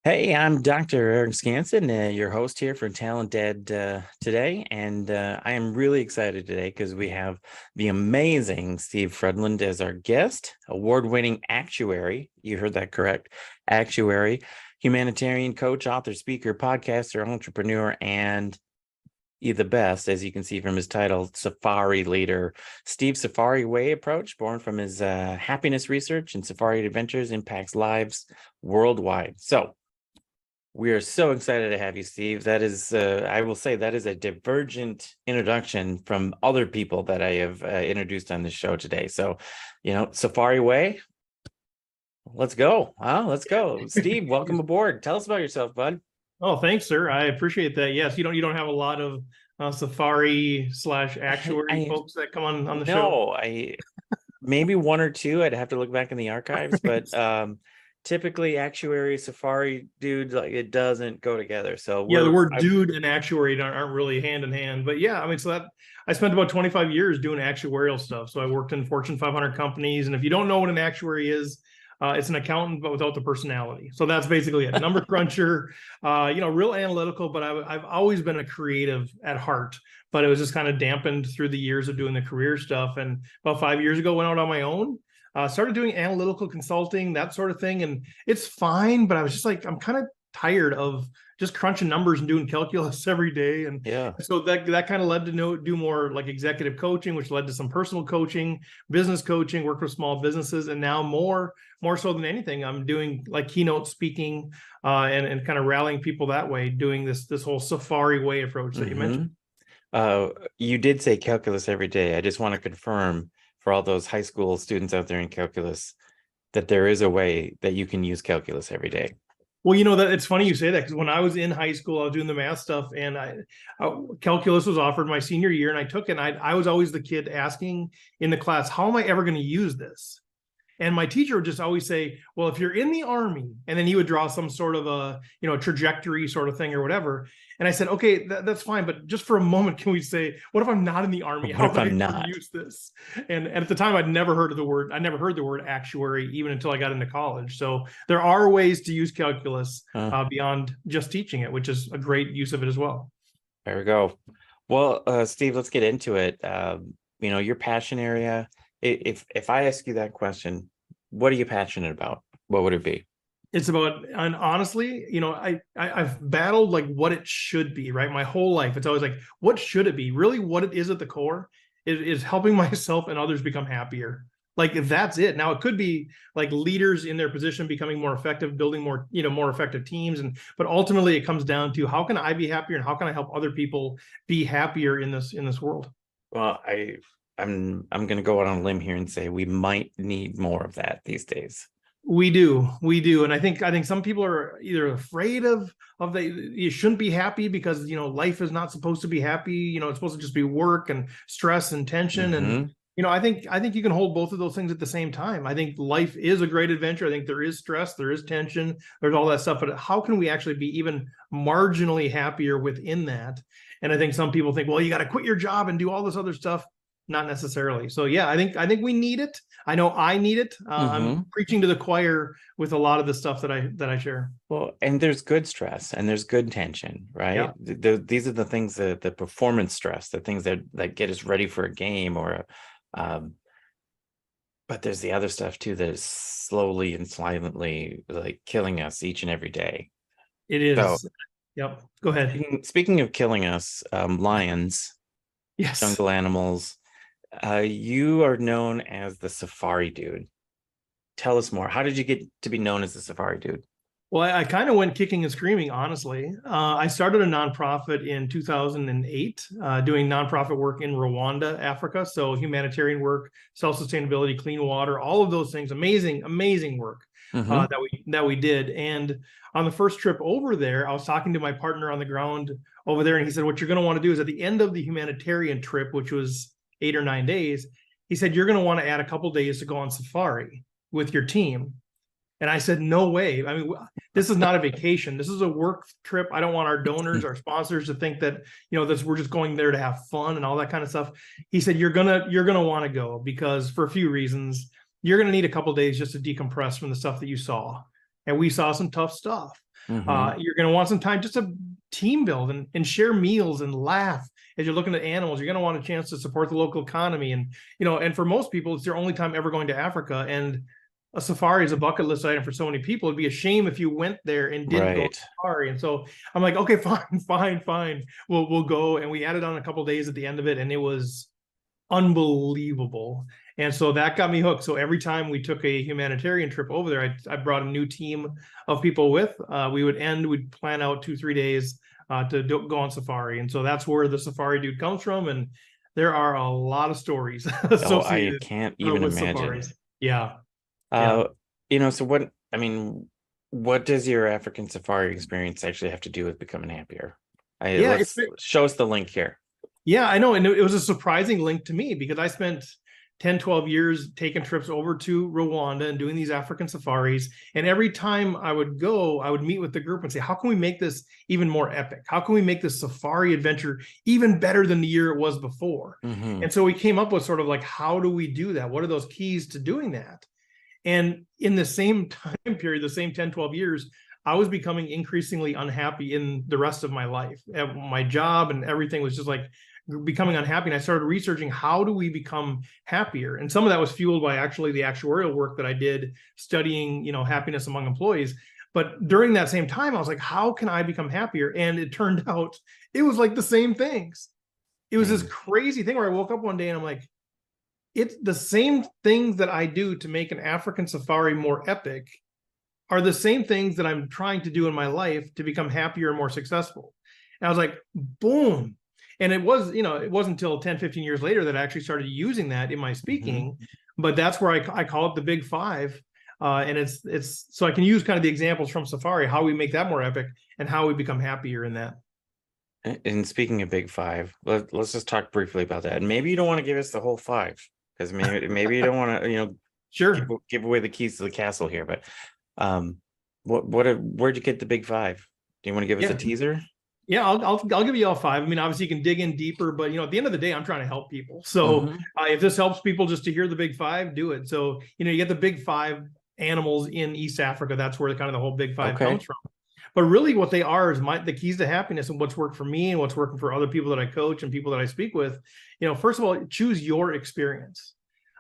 Hey, I'm Dr. Eric Skanson, your host here for TalentED today. And I am really excited today because we have the amazing Steve Fredlund as our guest, award-winning actuary. You heard that correct. Actuary, humanitarian coach, author, speaker, podcaster, entrepreneur, and the best, as you can see from his title, Safari leader. Steve's Safari Way approach, born from his happiness research and safari adventures, impacts lives worldwide. So, we are so excited to have you, Steve. That is, I will say, that is a divergent introduction from other people that I have introduced on this show today. So, Safari Way, let's go. Let's go. Steve, welcome aboard. Tell us about yourself, bud. Oh, thanks, sir. I appreciate that. Yes, you don't have a lot of Safari / actuary folks that come on the show. No, I maybe one or two. I'd have to look back in the archives, but typically actuary, Safari dude, like it doesn't go together. So yeah, the word dude and actuary aren't really hand in hand. But yeah, I mean, I spent about 25 years doing actuarial stuff. So I worked in Fortune 500 companies, and if you don't know what an actuary is, it's an accountant, but without the personality. So that's basically it. Number cruncher, real analytical, but I've always been a creative at heart, but it was just kind of dampened through the years of doing the career stuff. And about 5 years ago, went out on my own, started doing analytical consulting, that sort of thing. And it's fine, but I was just like, I'm kind of tired of just crunching numbers and doing calculus every day. And yeah, so that kind of led to do more like executive coaching, which led to some personal coaching, business coaching, work with small businesses. And now more so than anything, I'm doing like keynote speaking and kind of rallying people that way, doing this whole Safari Way approach that you mentioned. You did say calculus every day. I just want to confirm for all those high school students out there in calculus that there is a way that you can use calculus every day. Well, that it's funny you say that, because when I was in high school, I was doing the math stuff, and calculus was offered my senior year, and I took it. And I was always the kid asking in the class, "How am I ever going to use this?" And my teacher would just always say, "Well, if you're in the Army," and then he would draw some sort of a trajectory sort of thing or whatever. And I said, "Okay, that's fine, but just for a moment, can we say, what if I'm not in the Army? How if I'm not use this?" And at the time, I never heard the word actuary even until I got into college. So there are ways to use calculus beyond just teaching it, which is a great use of it as well. There we go. Well, Steve, let's get into it. Your passion area. If I ask you that question, what are you passionate about? What would it be? It's about, and honestly, I've battled like what it should be, right? My whole life, it's always like, what should it be? Really, what it is at the core is helping myself and others become happier. Like, if that's it. Now, it could be like leaders in their position becoming more effective, building more effective teams, but ultimately it comes down to, how can I be happier and how can I help other people be happier in this world? Well, I'm going to go out on a limb here and say we might need more of that these days. We do, and I think some people are either afraid of you shouldn't be happy because life is not supposed to be happy. It's supposed to just be work and stress and tension. And I think you can hold both of those things at the same time. I think life is a great adventure. I think there is stress, there is tension, there's all that stuff. But how can we actually be even marginally happier within that? And I think some people think, well, you got to quit your job and do all this other stuff. Not necessarily. So yeah, I think we need it. I know I need it. I'm preaching to the choir with a lot of the stuff that I share. Well, and there's good stress and there's good tension, right? Yeah. These are the things that the performance stress, the things that get us ready for a game but there's the other stuff too that is slowly and silently like killing us each and every day. It is. So, yep. Go ahead. Speaking of killing us, lions, yes, jungle animals. You are known as the Safari Dude. Tell us more. How did you get to be known as the Safari Dude? Well, I kind of went kicking and screaming, honestly. I started a nonprofit in 2008, doing nonprofit work in Rwanda, Africa. So humanitarian work, self-sustainability, clean water, all of those things. Amazing, amazing work that we did. And on the first trip over there, I was talking to my partner on the ground over there, and he said, what you're going to want to do is at the end of the humanitarian trip, which was 8 or 9 days, he said, you're going to want to add a couple days to go on safari with your team. And I said, no way. I mean, this is not a vacation. This is a work trip. I don't want our donors, our sponsors to think that, we're just going there to have fun and all that kind of stuff. He said, you're going to want to go because for a few reasons, you're going to need a couple days just to decompress from the stuff that you saw. And we saw some tough stuff. Mm-hmm. You're going to want some time just to team build and share meals and laugh as you're looking at animals. You're going to want a chance to support the local economy. And, and for most people, it's their only time ever going to Africa. And a safari is a bucket list item for so many people. It'd be a shame if you went there and didn't go Right. safari. And so I'm like, okay, fine. We'll go. And we added on a couple of days at the end of it, and it was unbelievable. And so that got me hooked. So every time we took a humanitarian trip over there, I brought a new team of people with. We'd plan out 2-3 days to go on safari. And so that's where the safari dude comes from. And there are a lot of stories Oh, I associated can't even with imagine. safaris. Yeah. Uh, so what does your African safari experience actually have to do with becoming happier? Let's show us the link here. Yeah, I know. And it was a surprising link to me because I spent 10, 12 years taking trips over to Rwanda and doing these African safaris. And every time I would go, I would meet with the group and say, how can we make this even more epic? How can we make this safari adventure even better than the year it was before? Mm-hmm. And so we came up with sort of like, how do we do that? What are those keys to doing that? And in the same time period, the same 10, 12 years, I was becoming increasingly unhappy in the rest of my life. My job and everything was just like becoming unhappy. And I started researching, how do we become happier? And some of that was fueled by actually the actuarial work that I did studying, happiness among employees. But during that same time, I was like, how can I become happier? And it turned out it was like the same things. It was this crazy thing where I woke up one day and I'm like, it's the same things that I do to make an African safari more epic are the same things that I'm trying to do in my life to become happier and more successful. And I was like, boom. And it wasn't until 10, 15 years later that I actually started using that in my speaking. Mm-hmm. But that's where I call it the big five. And it's so I can use kind of the examples from Safari, how we make that more epic and how we become happier in that. And speaking of big five, let's just talk briefly about that. And maybe you don't want to give us the whole five, because maybe you don't want to, sure, give away the keys to the castle here. But where'd you get the big five? Do you want to give us a teaser? Yeah, I'll give you all five. I mean, obviously you can dig in deeper, but at the end of the day, I'm trying to help people. So if this helps people just to hear the big five, do it. So, you get the big five animals in East Africa. That's where kind of the whole big five comes from. But really what they are is the keys to happiness and what's worked for me and what's working for other people that I coach and people that I speak with. First of all, choose your experience.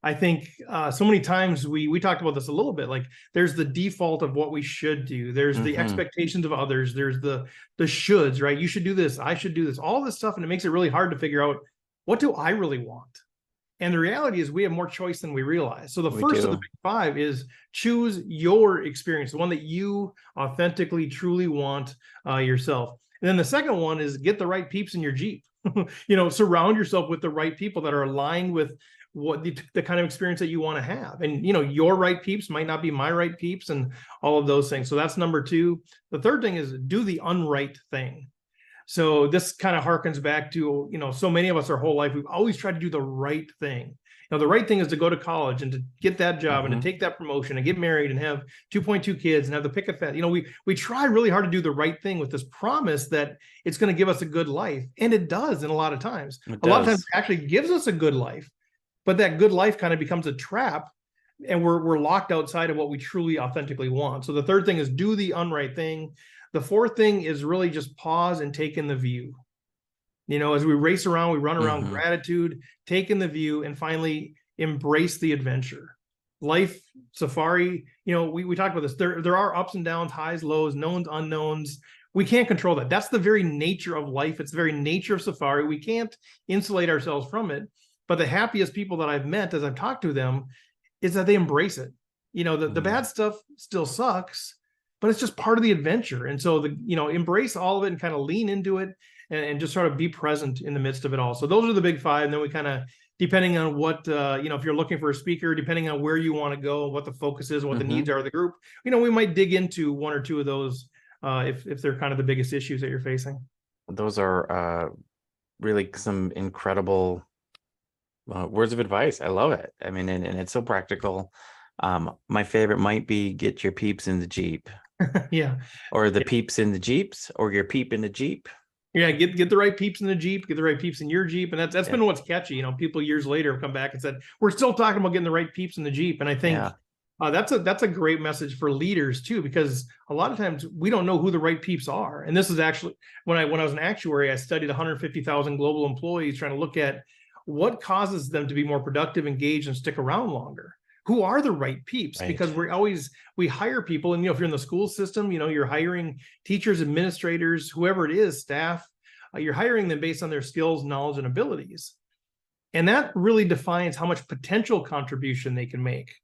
I think so many times we talked about this a little bit, like there's the default of what we should do. There's the expectations of others. There's the shoulds, right? You should do this. I should do this, all this stuff. And it makes it really hard to figure out, what do I really want? And the reality is we have more choice than we realize. So the first of the big five is choose your experience, the one that you authentically, truly want yourself. And then the second one is get the right peeps in your Jeep. Surround yourself with the right people that are aligned with what the kind of experience that you want to have. And your right peeps might not be my right peeps and all of those things. So that's number two. The third thing is do the unright thing. So this kind of harkens back to so many of us our whole life we've always tried to do the right thing. The right thing is to go to college and to get that job and to take that promotion and get married and have 2.2 kids and have the picket fence. We try really hard to do the right thing with this promise that it's going to give us a good life, and it does. In a lot of times a lot of times it actually gives us a good life. But that good life kind of becomes a trap, and we're locked outside of what we truly authentically want. So the third thing is do the unright thing. The fourth thing is really just pause and take in the view. As we race around, we run around, gratitude, take in the view, and finally embrace the adventure. Life, safari, we talked about this. There are ups and downs, highs, lows, knowns, unknowns. We can't control that. That's the very nature of life. It's the very nature of safari. We can't insulate ourselves from it. But the happiest people that I've met as I've talked to them is that they embrace it. The bad stuff still sucks, but it's just part of the adventure. And so embrace all of it and kind of lean into it and just sort of be present in the midst of it all. So those are the big five. And then we kind of, depending on what, if you're looking for a speaker, depending on where you want to go, what the focus is, what the needs are of the group, we might dig into one or two of those if they're kind of the biggest issues that you're facing. Those are really some incredible words of advice. I love it. I mean, and it's so practical. My favorite might be get your peeps in the Jeep. Yeah. Or the peeps in the Jeeps, or your peep in the Jeep. Yeah, get the right peeps in the Jeep, get the right peeps in your Jeep. And that's been what's catchy. People years later have come back and said, we're still talking about getting the right peeps in the Jeep. And I think That's a great message for leaders too, because a lot of times we don't know who the right peeps are. And this is actually when I was an actuary, I studied 150,000 global employees, trying to look at what causes them to be more productive, engaged, and stick around longer. Who are the right peeps? Right. Because we hire people, and if you're in the school system, you're hiring teachers, administrators, whoever it is, staff. You're hiring them based on their skills, knowledge, and abilities, and that really defines how much potential contribution they can make.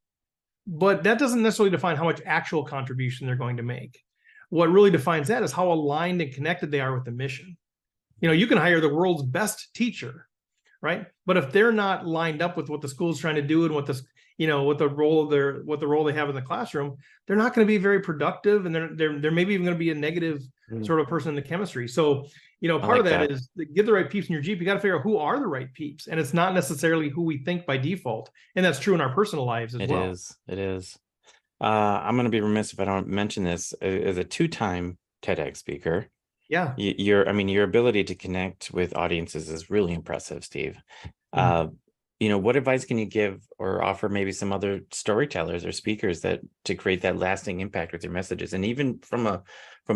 But that doesn't necessarily define how much actual contribution they're going to make. What really defines that is how aligned and connected they are with the mission. You can hire the world's best teacher, right? But if they're not lined up with what the school's trying to do and what the role they have in the classroom, they're not going to be very productive, and they're maybe even going to be a negative sort of person in the chemistry. So, part of that is get the right peeps in your Jeep. You got to figure out who are the right peeps, and it's not necessarily who we think by default, and that's true in our personal lives as well. It is. I'm going to be remiss if I don't mention this. As a 2-time TEDx speaker, yeah, your ability to connect with audiences is really impressive, Steve. What advice can you give or offer maybe some other storytellers or speakers to create that lasting impact with your messages? And even from a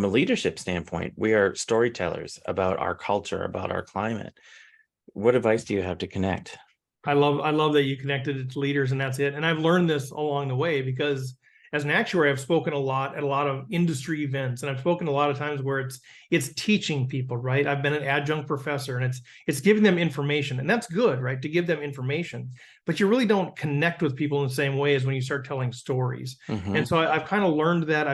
leadership standpoint, we are storytellers about our culture, about our climate. What advice do you have to connect? I love that you connected it to leaders, and that's it. And I've learned this along the way, because as an actuary, I've spoken a lot at a lot of industry events, and I've spoken a lot of times where it's teaching people, right? I've been an adjunct professor, and it's giving them information, and that's good, right? To give them information, but you really don't connect with people in the same way as when you start telling stories. And so I've kind of learned that.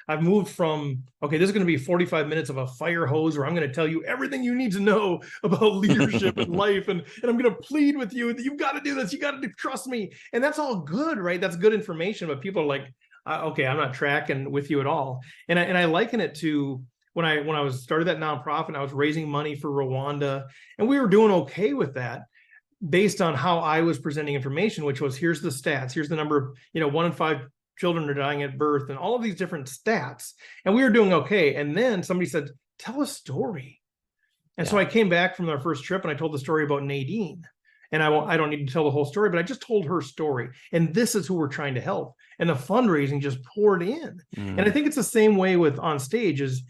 I've moved from, okay, this is going to be 45 minutes of a fire hose where I'm going to tell you everything you need to know about leadership and life, and I'm going to plead with you that you've got to do this, you got to trust me, and that's all good, right? That's good information, but people are like, okay, I'm not tracking with you at all. And I liken it to when I was started that nonprofit. I was raising money for Rwanda, and we were doing okay with that based on how I was presenting information, which was, here's the stats, here's the number of 1 in 5 children are dying at birth, and all of these different stats, and we were doing okay. And then somebody said, tell a story. And so I came back from our first trip, and I told the story about Nadine. And I don't need to tell the whole story, but I just told her story. And this is who we're trying to help. And the fundraising just poured in. And I think it's the same way with on stage is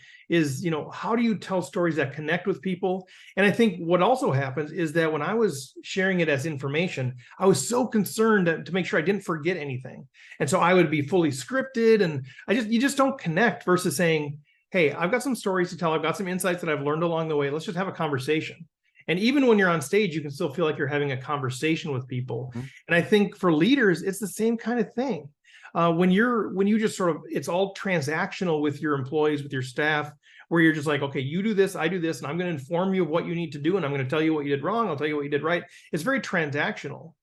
how do you tell stories that connect with people? And I think what also happens is that when I was sharing it as information, I was so concerned to make sure I didn't forget anything. And so I would be fully scripted, and you just don't connect, versus saying, hey, I've got some stories to tell. I've got some insights that I've learned along the way. Let's just have a conversation. And even when you're on stage, you can still feel like you're having a conversation with people. And I think for leaders, it's the same kind of thing. When you just sort of, it's all transactional with your employees, with your staff, where you're just like, okay, you do this, I do this, and I'm going to inform you of what you need to do, and I'm going to tell you what you did wrong, I'll tell you what you did right. It's very transactional,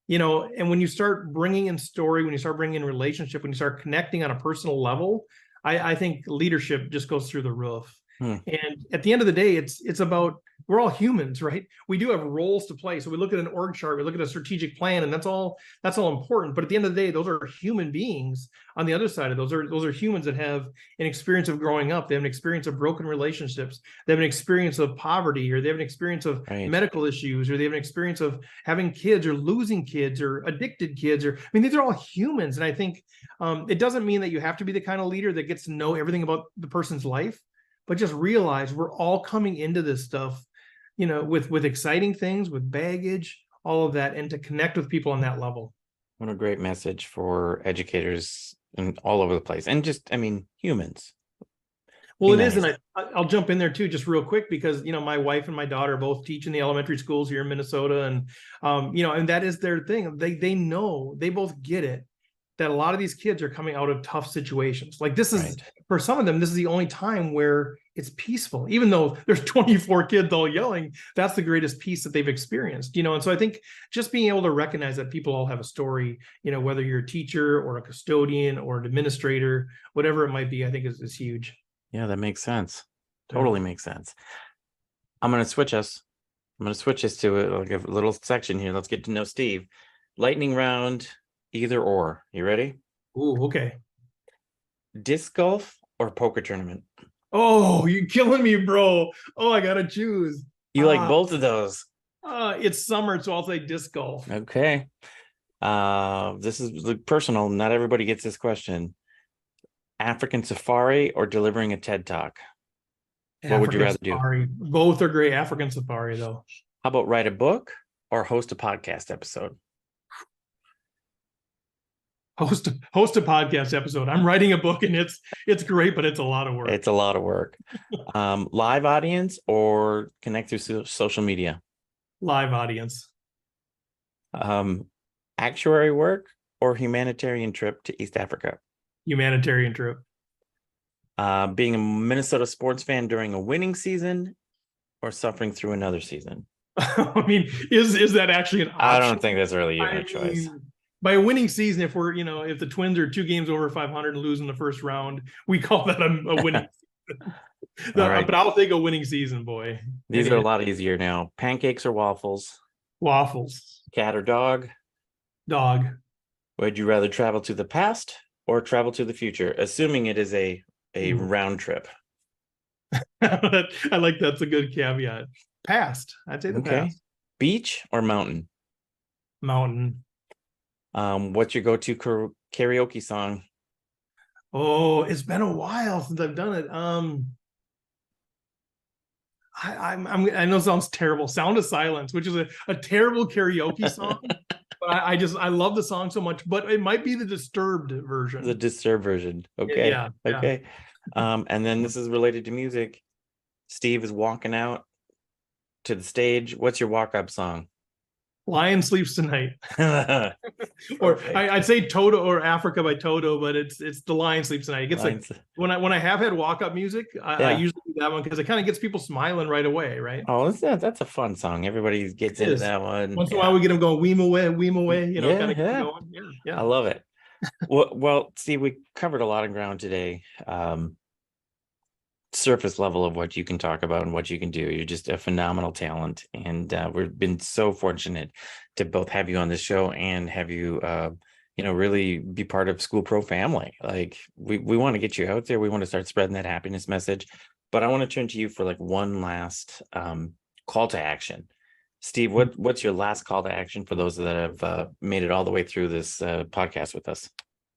and when you start bringing in story, when you start bringing in relationship, when you start connecting on a personal level, I think leadership just goes through the roof. And at the end of the day, it's about, we're all humans, right? We do have roles to play. So we look at an org chart, we look at a strategic plan, and that's all important. But at the end of the day, those are human beings on the other side of those are humans that have an experience of growing up. They have an experience of broken relationships. They have an experience of poverty, or they have an experience of medical issues, or they have an experience of having kids or losing kids or addicted kids. These are all humans. And I think it doesn't mean that you have to be the kind of leader that gets to know everything about the person's life, but just realize we're all coming into this stuff, with exciting things, with baggage, all of that, and to connect with people on that level. What a great message for educators and all over the place, and just, humans. Well, it is, and I'll jump in there too, just real quick, because my wife and my daughter both teach in the elementary schools here in Minnesota, and and that is their thing. They know, they both get it, that a lot of these kids are coming out of tough situations. Like this is, for some of them, this is the only time where it's peaceful, even though there's 24 kids all yelling. That's the greatest peace that they've experienced, and so I think just being able to recognize that people all have a story, whether you're a teacher or a custodian or an administrator, whatever it might be, I think is huge. Yeah, that makes sense. Totally makes sense. I'm going to switch us to a little section here. Let's get to know Steve. Lightning round, either or. You ready? Ooh, okay. Disc golf or poker tournament? Oh, you're killing me, bro. Oh, I gotta choose. You like both of those? It's summer, so I'll say disc golf. Okay. This is personal. Not everybody gets this question. African safari or delivering a TED Talk? What would you rather do? Safari. Both are great. African safari, though. How about write a book or host a podcast episode? Host a podcast episode. I'm writing a book and it's great, but it's a lot of work. It's a lot of work. Live audience or connect through social media? Live audience. Actuary work or humanitarian trip to East Africa? Humanitarian trip. Being a Minnesota sports fan during a winning season or suffering through another season? I mean, is that actually an option? I don't think that's really even a choice. By a winning season, if if the Twins are 2 games over 500 and lose in the first round, we call that a winning season. Right. But I'll take a winning season, boy. These are a lot easier now. Pancakes or waffles? Waffles. Cat or dog? Dog. Would you rather travel to the past or travel to the future, assuming it is a round trip? I like that's a good caveat. Past. I'd say the past. Beach or mountain? Mountain. What's your go-to karaoke song? Oh, it's been a while since I've done it. I know it sounds terrible. Sound of Silence, which is a terrible karaoke song. But I love the song so much. But it might be the Disturbed version. The Disturbed version. Okay. Yeah. Okay. And then this is related to music. Steve is walking out to the stage. What's your walk-up song? Lion Sleeps Tonight. Or I'd say Toto or Africa by Toto, but it's the Lion Sleeps Tonight. It gets like when I have had walk-up music, I usually do that one because it kind of gets people smiling right away, right? Oh, that's a fun song. Everybody gets into that one. Once in a while we get them going, weem away, kind of going. Yeah. I love it. Well, Steve, we covered a lot of ground today. Surface level of what you can talk about and what you can do. You're just a phenomenal talent, and we've been so fortunate to both have you on this show and have you really be part of School Pro family. Like we want to get you out there. We want to start spreading that happiness message, but I want to turn to you for like one last call to action. Steve, what's your last call to action for those that have made it all the way through this podcast with us?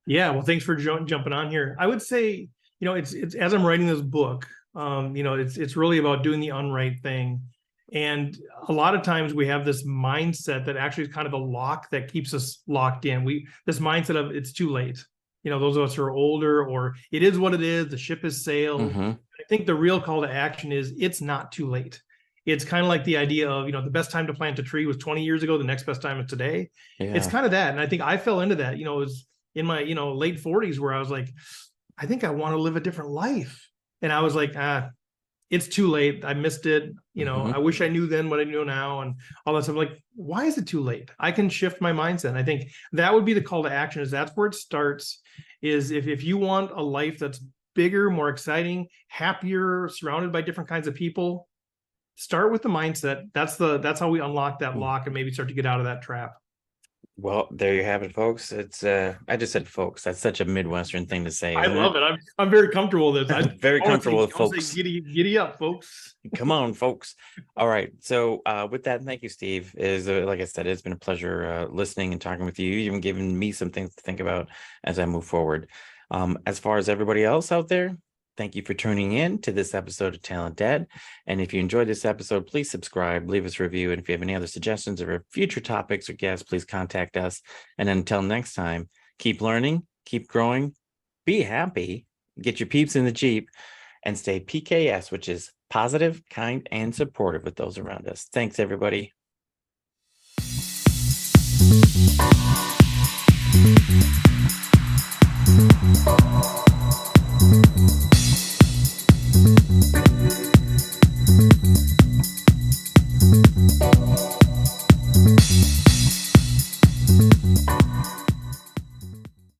Yeah, well, thanks for jumping on here. I would say, it's as I'm writing this book, it's really about doing the Unright Thing. And a lot of times we have this mindset that actually is kind of a lock that keeps us locked in. This mindset of it's too late. Those of us who are older, or it is what it is, the ship has sailed. Mm-hmm. I think the real call to action is it's not too late. It's kind of like the idea of, the best time to plant a tree was 20 years ago. The next best time is today. Yeah. It's kind of that. And I think I fell into that, it was in my, late 40s where I was like, I think I want to live a different life. And I was like, it's too late. I missed it. I wish I knew then what I know now and all that stuff. Like, why is it too late? I can shift my mindset. And I think that would be the call to action. Is that's where it starts, is if you want a life that's bigger, more exciting, happier, surrounded by different kinds of people, start with the mindset. That's how we unlock that lock and maybe start to get out of that trap. Well, there you have it, folks. It's I just said folks. That's such a Midwestern thing to say. I love it. I'm very comfortable with this. I'm very comfortable with folks. Giddy up, folks. Come on, folks. All right. So with that, thank you, Steve. Like I said, it's been a pleasure listening and talking with you. You've even given me some things to think about as I move forward. As far as everybody else out there, thank you for tuning in to this episode of TalentED. And if you enjoyed this episode, please subscribe, leave us a review. And if you have any other suggestions or future topics or guests, please contact us. And until next time, keep learning, keep growing, be happy, get your peeps in the Jeep, and stay PKS, which is positive, kind, and supportive with those around us. Thanks, everybody.